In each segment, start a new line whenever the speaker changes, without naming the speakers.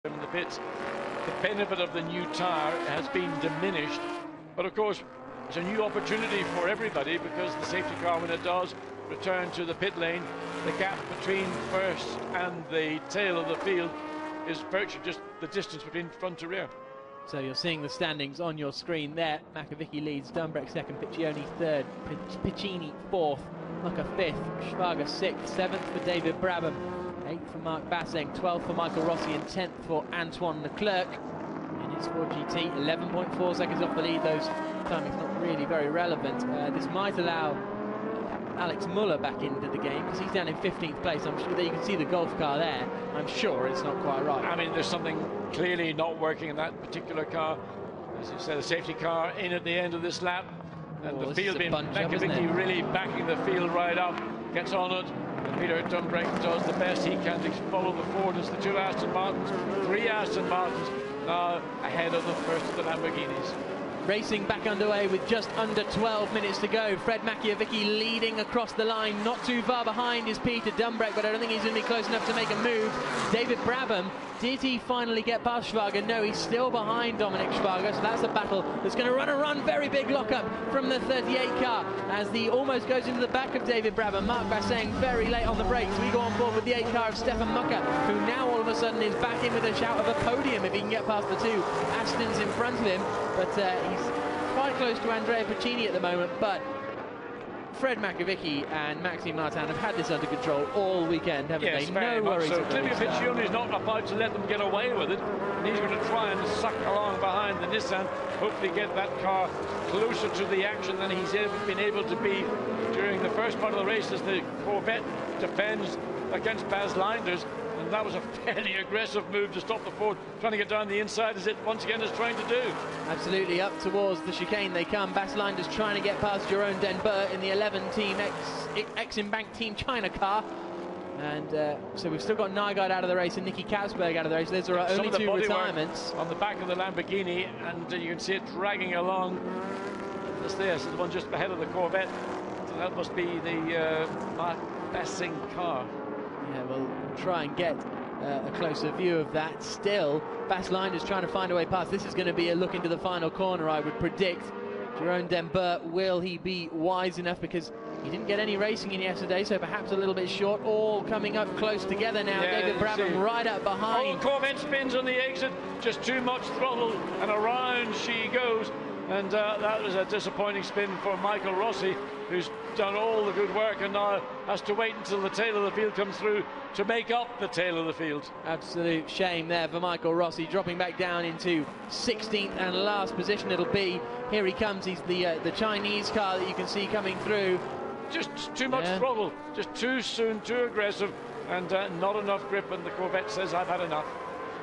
in the pits. The benefit of the new tyre has been diminished, but of course it's a new opportunity for everybody, because the safety car, when it does return to the pit lane, the gap between first and the tail of the field is virtually just the distance between front to rear.
So you're seeing the standings on your screen there. Makovicky leads, Dumbrek second, Piccioni third, Piccini fourth, Mucker fifth, Schwager sixth, seventh for David Brabham, 8th for Mark Basseng, 12th for Michael Rossi, and 10th for Antoine Leclerc. In his Ford GT, 11.4 seconds off the lead. Those timings not really very relevant. This might allow Alex Muller back into the game, because he's down in 15th place. I'm sure that you can see the Golf car there. I'm sure it's not quite right.
I mean, there's something clearly not working in that particular car. As you said, the safety car in at the end of this lap, and the field being Makovicky really backing the field right up, gets on it. Peter Dumbrek does the best he can to follow the Ford. It's the two Aston Martins, three Aston Martins now ahead of the first of the Lamborghinis.
Racing back underway with just under 12 minutes to go. Fred Makovicky leading across the line. Not too far behind is Peter Dumbrek, but I don't think he's going to be close enough to make a move. David Brabham, did he finally get past Schwager? No, he's still behind Dominic Schwager, so that's a battle that's going to run. Very big lockup from the 38 car as he almost goes into the back of David Brabham. Mark Basseng very late on the brakes. We go on board with the 8 car of Stefan Mucker, who now all of a sudden is back in with a shout of a podium if he can get past the two Astons in front of him. But he's quite close to Andrea Piccini at the moment, but Fred Makovicky and Maxime Martin have had this under control all weekend, haven't they? No worries.
So Cliffy Piccioni is not about to let them get away with it, and he's going to try and suck along behind the Nissan, hopefully get that car closer to the action than he's been able to be during the first part of the race, as the Corvette defends against Baz Linders. And that was a fairly aggressive move to stop the Ford trying to get down the inside, as it once again is trying to do.
Absolutely, up towards the chicane they come. Baz Linders trying to get past Jerome Denbert in the 11 Team X-Bank Team China car. And so we've still got Nygaard out of the race and Nicky Kausberg out of the race. Those are our only two retirements.
On the back of the Lamborghini, and you can see it dragging along. This is the one just ahead of the Corvette. So that must be the Mark Basseng car.
Yeah, we'll try and get a closer view of that. Still, Baz Linders trying to find a way past. This is going to be a look into the final corner, I would predict. Jerome Denbert, will he be wise enough? Because he didn't get any racing in yesterday, so perhaps a little bit short. All coming up close together now. Yeah, David Brabham right up behind.
Oh, Corvette spins on the exit. Just too much throttle, and around she goes. And that was a disappointing spin for Michael Rossi, who's done all the good work and now has to wait until the tail of the field comes through to make up the tail of the field.
Absolute shame there for Michael Rossi, dropping back down into 16th and last position it'll be. Here he comes, he's the Chinese car that you can see coming through.
Just too much throttle, just too soon, too aggressive, and not enough grip, and the Corvette says, I've had enough.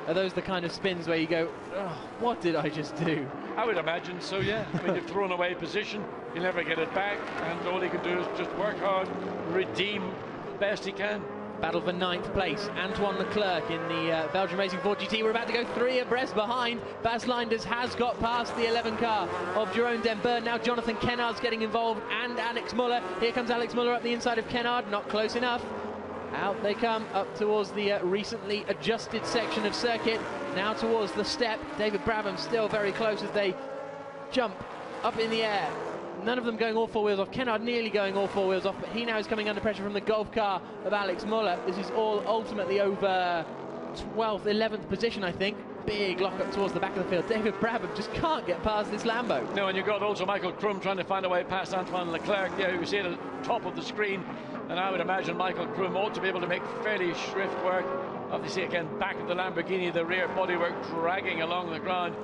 Are those the kind of spins where you go, oh, what did I just do?
I would imagine so, yeah. I mean, you've thrown away position, you never get it back, and all he can do is just work hard, redeem the best he can.
Battle for 9th place. Antoine Leclerc in the Belgian Racing Ford GT. We're about to go 3 abreast behind. Baz Linders has got past the 11 car of Jerome Denbert. Now Jonathan Kennard's getting involved, and Alex Muller. Here comes Alex Muller up the inside of Kennard. Not close enough. Out they come, up towards the recently adjusted section of circuit. Now towards the step. David Brabham still very close as they jump up in the air. None of them going all 4 wheels off. Kennard nearly going all 4 wheels off, but he now is coming under pressure from the Golf car of Alex Muller. This is all ultimately over 12th, 11th position, I think. Big lock up towards the back of the field. David Brabham just can't get past this Lambo.
No, and you've got also Michael Krum trying to find a way past Antoine Leclerc. Yeah, you see it at the top of the screen. And I would imagine Michael Krum ought to be able to make fairly swift work. Obviously, again, back of the Lamborghini, the rear bodywork dragging along the ground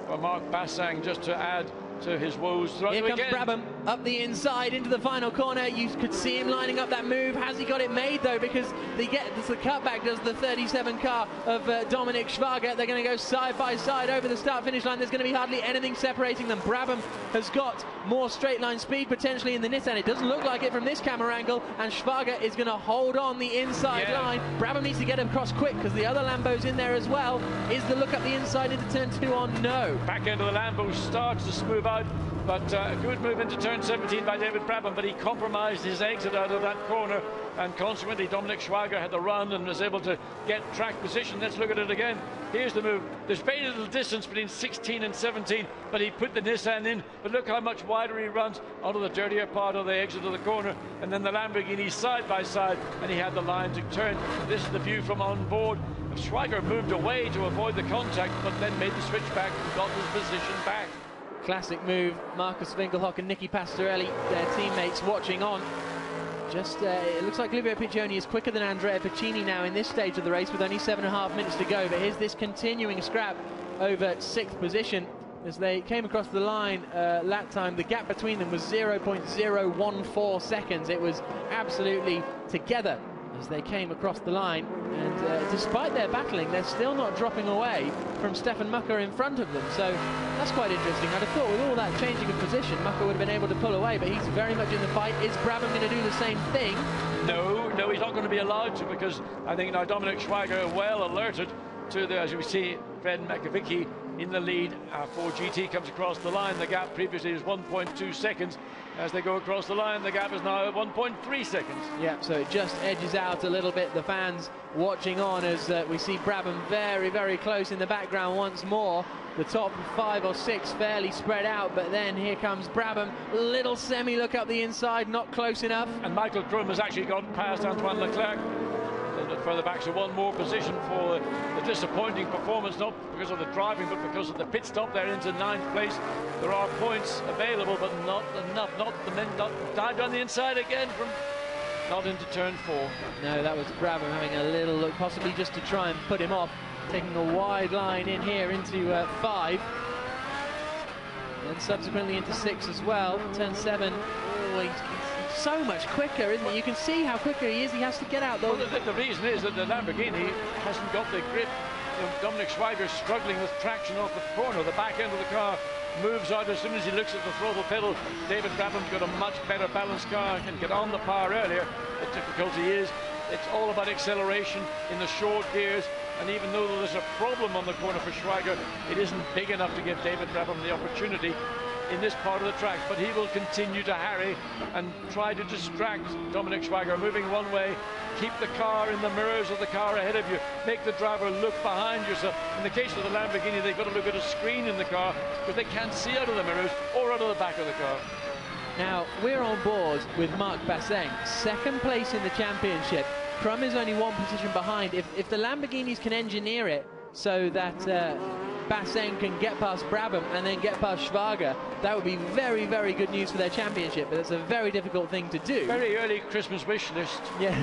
for Mark Basseng, just to add to his woes throughout the weekend.
Here comes Brabham up the inside into the final corner. You could see him lining up that move. Has he got it made though? Because the cutback does the 37 car of Dominic Schwager. They're going to go side by side over the start finish line. There's going to be hardly anything separating them. Brabham has got more straight line speed potentially in the Nissan. It doesn't look like it from this camera angle, and Schwager is going to hold on the inside line. Brabham needs to get across quick because the other Lambo's in there as well. Is the look up the inside into turn 2 on? No.
Back end of the Lambo starts to smooth out, but a good move into turn turn 17 by David Brabham, but he compromised his exit out of that corner, and consequently Dominic Schwager had the run and was able to get track position. Let's look at it again. Here's the move. There's very little distance between 16 and 17, but he put the Nissan in. But look how much wider he runs onto the dirtier part of the exit of the corner, and then the Lamborghini side by side, and he had the line to turn. This is the view from on board. Schwager moved away to avoid the contact, but then made the switch back and got his position back.
Classic move. Marcus Winkelhock and Nicky Pastorelli, their teammates, watching on. Just, it looks like Livio Piccioni is quicker than Andrea Piccini now in this stage of the race with only 7.5 minutes to go. But here's this continuing scrap over 6th position. As they came across the line lap time, the gap between them was 0.014 seconds. It was absolutely together as they came across the line, and despite their battling, they're still not dropping away from Stefan Mucker in front of them, so that's quite interesting. I'd have thought with all that changing of position, Mucker would have been able to pull away, but he's very much in the fight. Is Brabham going to do the same thing?
No, he's not going to be allowed to, because I think now Dominic Schwager well alerted to the, as we see, Fred Makovic in the lead. 4GT comes across the line. The gap previously was 1.2 seconds. As they go across the line, the gap is now at 1.3 seconds.
Yeah, so it just edges out a little bit. The fans watching on as we see Brabham very, very close in the background once more. The top 5 or 6 fairly spread out, but then here comes Brabham. Little semi-look up the inside, not close enough.
And Michael Krum has actually got past Antoine Leclerc. A little bit further back, so one more position for the disappointing performance, not because of the driving, but because of the pit stop. They're into 9th place. There are points available, but not enough. Not the men dived on the inside again from not into turn 4.
No, that was Brabham having a little look, possibly just to try and put him off, taking a wide line in here into 5, and subsequently into 6 as well. Turn 7. Oh, he's so much quicker, isn't he? You can see how quicker he is. He has to get out though.
Well, the reason is that the Lamborghini hasn't got the grip. Dominic Schwager's struggling with traction off the corner. The back end of the car moves out as soon as he looks at the throttle pedal. David Brabham's got a much better balanced car, can get on the power earlier. The difficulty is it's all about acceleration in the short gears, and even though there's a problem on the corner for Schwager, it isn't big enough to give David Brabham the opportunity in this part of the track. But he will continue to harry and try to distract Dominic Schwager, moving one way. Keep the car in the mirrors of the car ahead of you. Make the driver look behind yourself. In the case of the Lamborghini, they've got to look at a screen in the car because they can't see out of the mirrors or out of the back of the car.
Now, we're on board with Marc Basseng, 2nd place in the championship. Krum is only 1 position behind. If the Lamborghinis can engineer it so that Basseng can get past Brabham and then get past Schwager, that would be very, very good news for their championship, but it's a very difficult thing to do.
Very early Christmas wish list.
Yeah,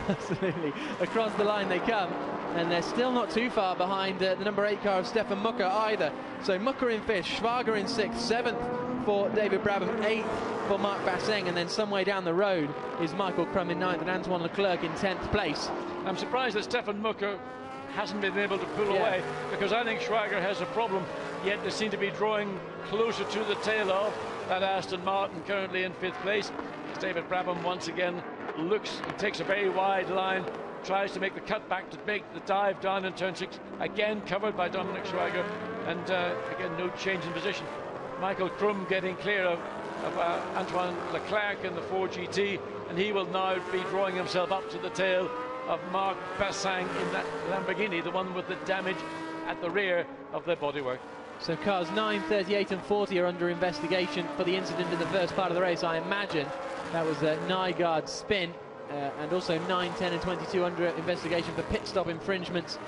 absolutely. Across the line they come, and they're still not too far behind the number 8 car of Stefan Mucker either. So Mucker in 5th, Schwager in 6th, 7th for David Brabham, 8th for Marc Basseng, and then some way down the road is Michael Krum in 9th and Antoine Leclerc in 10th place.
I'm surprised that Stefan Mucker hasn't been able to pull away, because I think Schwager has a problem, yet they seem to be drawing closer to the tail of that Aston Martin, currently in 5th place. David Brabham once again looks and takes a very wide line, tries to make the cut back to make the dive down in turn 6, again covered by Dominic Schwager, and again no change in position. Michael Krum getting clear of Antoine Leclerc in the 4GT, and he will now be drawing himself up to the tail of Marc Basseng in that Lamborghini, the one with the damage at the rear of their bodywork.
So cars 9, 38 and 40 are under investigation for the incident in the first part of the race. I imagine that was a Nygaard spin, and also 9, 10 and 22 under investigation for pit stop infringements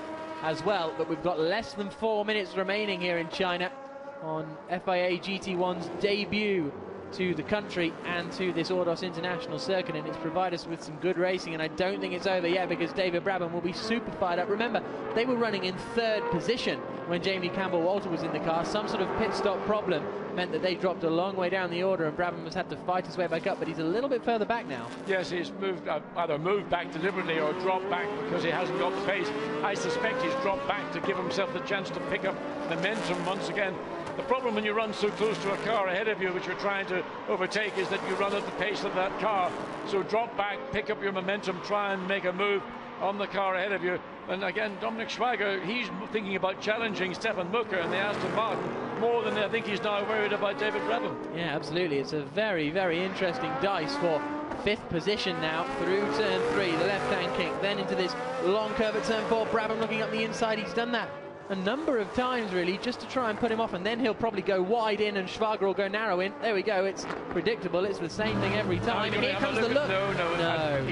as well. But we've got less than 4 minutes remaining here in China on FIA GT1's debut to the country and to this Ordos International circuit, and it's provided us with some good racing, and I don't think it's over yet because David Brabham will be super fired up. Remember, they were running in 3rd position when Jamie Campbell-Walter was in the car. Some sort of pit stop problem meant that they dropped a long way down the order, and Brabham has had to fight his way back up, but he's a little bit further back now. Yes,
he's moved, either moved back deliberately or dropped back because he hasn't got the pace. I suspect he's dropped back to give himself the chance to pick up momentum once again. The problem when you run so close to a car ahead of you which you're trying to overtake is that you run at the pace of that car. So drop back, pick up your momentum, try and make a move, on the car ahead of you. And again, Dominic Schwager, he's thinking about challenging Stefan Mucker and the Aston Martin more than I think he's now worried about David Brabham.
Yeah, absolutely. It's a very, very interesting dice for 5th position now through turn 3, the left-hand kick, then into this long curve at turn 4. Brabham looking up the inside. He's done that a number of times, really, just to try and put him off, and then he'll probably go wide in and Schwager will go narrow in. There we go. It's predictable. It's the same thing every time. Here comes the look.
No.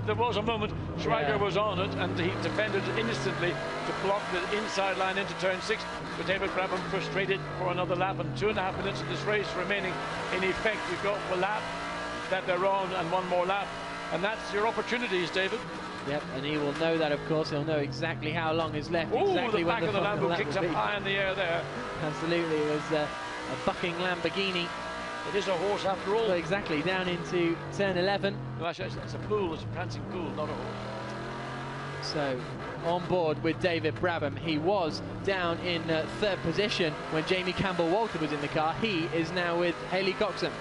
There was a moment Schwager was on it, and he defended instantly to block the inside line into turn 6. But David Brabham frustrated for another lap, and 2.5 minutes of this race remaining. In effect, you've got a lap that they're on and one more lap, and that's your opportunities, David.
Yep, and he will know that, of course. He'll know exactly how long is left.
Oh,
exactly
the back
when
of the Lambo kicks up high in the air there.
Absolutely, it was a bucking Lamborghini.
It is a horse after all.
Well, exactly, down into turn 11.
No, actually, it's a pool, it's a prancing pool, not a horse.
So, on board with David Brabham. He was down in 3rd position when Jamie Campbell-Walter was in the car. He is now with Hayley Coxon.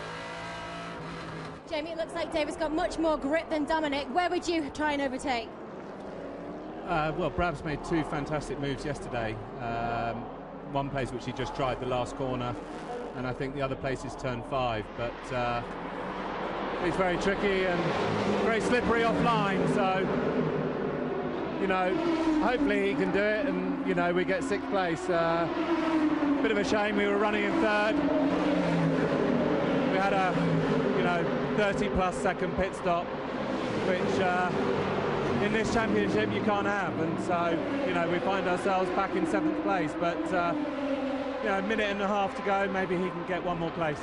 Jamie, it looks like David's got much more grip than Dominic. Where would you try and overtake?
Well, Brab's made 2 fantastic moves yesterday. One place which he just tried the last corner, and I think the other place is turn 5. But he's very tricky and very slippery offline, so, you know, hopefully he can do it, and, you know, we get 6th place. Bit of a shame we were running in 3rd. We had a, you know, 30-plus second pit stop, which in this championship you can't have, and so, you know, we find ourselves back in 7th place, but you know, a minute and a half to go, maybe he can get one more place.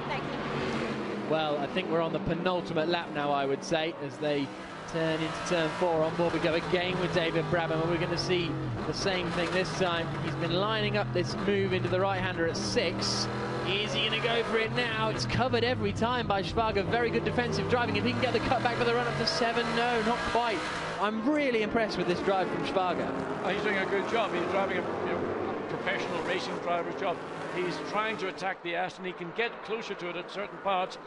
Thank you.
Well, I think we're on the penultimate lap now, I would say, as they turn into turn 4. On board we go again with David Brabham, and we're going to see the same thing this time. He's been lining up this move into the right-hander at 6. Is he going to go for it now? It's covered every time by Schwager. Very good defensive driving. If he can get the cut back for the run up to 7, no, not quite. I'm really impressed with this drive from Schwager.
He's doing a good job. He's driving a professional racing driver's job. He's trying to attack the Aston. He can get closer to it at certain parts.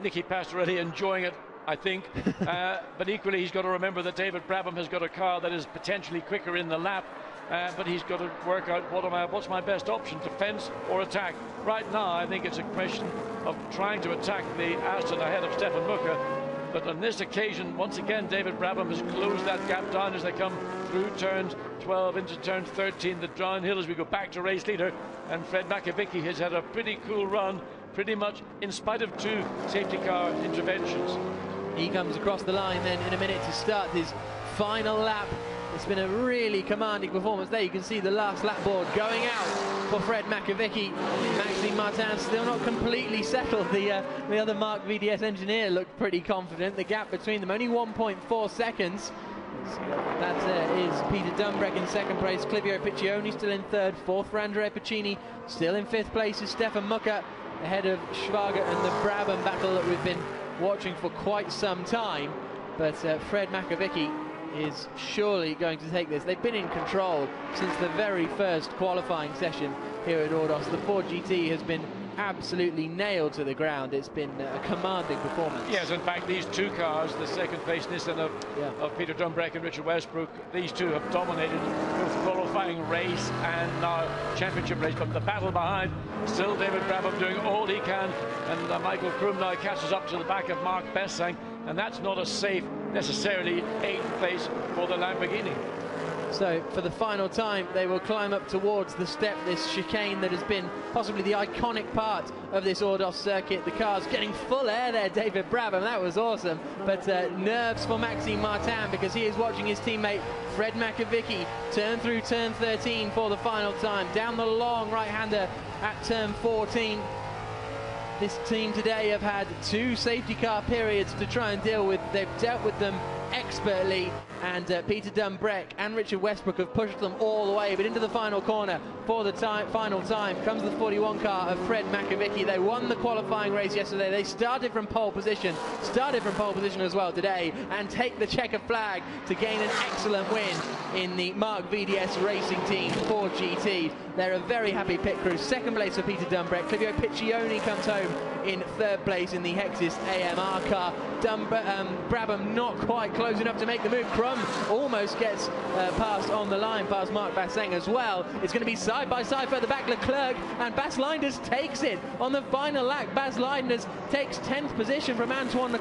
Nicky Pastorelli enjoying it, I think. But equally, he's got to remember that David Brabham has got a car that is potentially quicker in the lap. But he's got to work out what's my best option, defense or attack. Right now, I think it's a question of trying to attack the Aston ahead of Stefan Mucker. But on this occasion, once again, David Brabham has closed that gap down as they come through turns 12 into turn 13, the downhill as we go back to race leader. And Fred Makovicky has had a pretty cool run, pretty much in spite of 2 safety car interventions.
He comes across the line then in a minute to start his final lap. It's been a really commanding performance. There you can see the last lap board going out for Fred Makovicky. Maxime Martin still not completely settled. The other Mark VDS engineer looked pretty confident. The gap between them only 1.4 seconds. That is Peter Dumbrek in 2nd place. Clivio Piccioni still in 3rd. 4th for Andrea Piccini. Still in 5th place is Stefan Mucker ahead of Schwager and the Brabham battle that we've been watching for quite some time. But Fred Makovicky is surely going to take this. They've been in control since the very first qualifying session here at Ordos. The Ford GT has been absolutely nailed to the ground. It's been a commanding performance.
Yes, in fact, these 2 cars, the 2nd place Nissan of Peter Dumbrek and Richard Westbrook, these 2 have dominated both qualifying race and now championship race. But the battle behind, still David Brabham doing all he can, and Michael Kroom now catches up to the back of Mark Bessang, and that's not a safe, necessarily 8th place for the Lamborghini.
So for the final time, they will climb up towards the step, this chicane that has been possibly the iconic part of this Ordos circuit. The car's getting full air there, David Brabham. That was awesome. But nerves for Maxime Martin, because he is watching his teammate Fred Makovicky turn through turn 13 for the final time. Down the long right-hander at turn 14. This team today have had 2 safety car periods to try and deal with. They've dealt with them expertly, and Peter Dumbrek and Richard Westbrook have pushed them all the way. But into the final corner for the final time comes the 41 car of Fred Makovicky. They won the qualifying race yesterday. They started from pole position as well today, and take the checker flag to gain an excellent win in the Mark VDS Racing Team Ford GT. They're a very happy pit crew. 2nd place for Peter Dumbrek. Clivio Piccioni comes home in third place in the Hexis AMR car. Brabham not quite close enough to make the move. Crum almost gets past on the line, past Mark Basseng as well. It's going to be side by side further back. Leclerc and Bas Leinders takes it on the final lap. Bas Leinders takes 10th position from Antoine Leclerc.